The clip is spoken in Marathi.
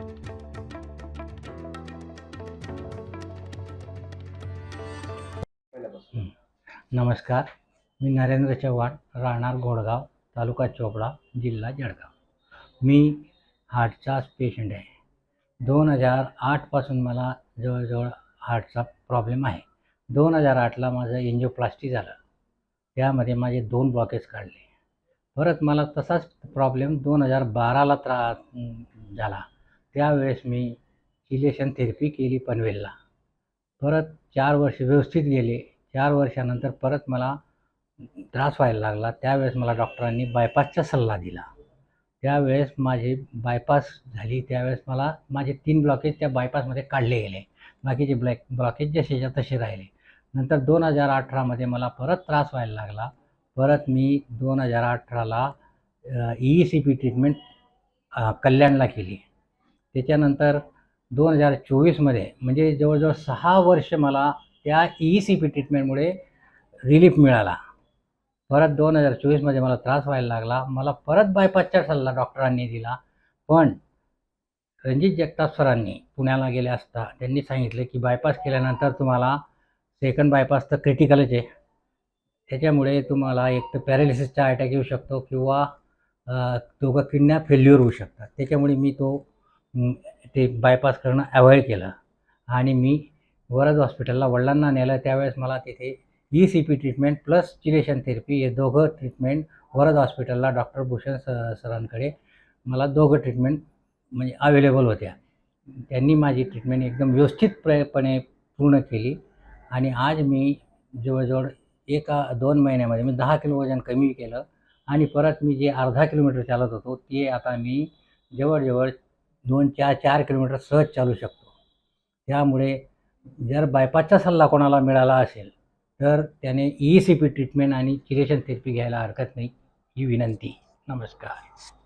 हं. नमस्कार. मी नरेंद्र चव्हाण, राहणार घोडगाव, तालुका चोपडा, जिल्हा जळगाव. मी हार्टचाच पेशंट आहे. 2008 पासून मला जवळ-जवळ हार्टचा प्रॉब्लेम आहे. 2008ला माझं एंजिओप्लास्टी झालं. त्यामध्ये माझे 2 ब्लॉकेज काढले. परत मला तसाच प्रॉब्लेम 2012ला झाला. त्यावेळेस मी चिलेशन थेरपी केली पनवेलला. परत 4 वर्ष व्यवस्थित गेले. 4 वर्षानंतर परत मला त्रास व्हायला लागला. त्यावेळेस मला डॉक्टरांनी बायपासचा सल्ला दिला. त्यावेळेस माझी बायपास झाली. त्यावेळेस मला माझे 3 ब्लॉकेज त्या बायपासमध्ये काढले गेले. बाकीचे ब्लॉकेज जसेच्या तसे राहिले. नंतर 2018मध्ये मला परत त्रास व्हायला लागला. परत मी 2018ला ECP ट्रीटमेंट कल्याणला केली. त्याच्यानंतर 2024मध्ये म्हणजे जवळजवळ 6 वर्ष मला त्या ECP ट्रीटमेंटमुळे रिलीफ मिळाला. परत 2024मध्ये मला त्रास व्हायला लागला. मला परत बायपासचा सल्ला डॉक्टरांनी दिला. पण रणजित जगताप सरांनी पुण्याला गेले असता त्यांनी सांगितले की बायपास केल्यानंतर तुम्हाला सेकंड बायपास तर क्रिटिकलच आहे. त्याच्यामुळे तुम्हाला एक तर पॅरालिसिसचा अटॅक येऊ शकतो किंवा दोघं किडन्या फेल्युअर होऊ शकतात. त्याच्यामुळे मी ते बायपास करणं अवॉइड केलं आणि मी वरद हॉस्पिटलला वडिलांना नेलं. त्यावेळेस मला तिथे ECP treatment plus chelation therapy हे दोघं ट्रीटमेंट वरद हॉस्पिटलला डॉक्टर भूषण सरांकडे मला दोघं ट्रीटमेंट म्हणजे अवेलेबल होत्या. त्यांनी माझी ट्रीटमेंट एकदम व्यवस्थितपणे पूर्ण केली आणि आज मी जवळजवळ 1-2 महिन्यामध्ये मी 10 किलो वजन कमी केलं आणि परत मी जे अर्धा किलोमीटर चालत होतो ते आता मी जवळजवळ 4 किलोमीटर सहज चालू शकतो. त्यामुळे जर बायपासचा सल्ला कोणाला मिळाला असेल तर त्याने ECP ट्रीटमेंट आणि चिलेशन थेरपी घ्यायला हरकत नाही, ही विनंती. नमस्कार.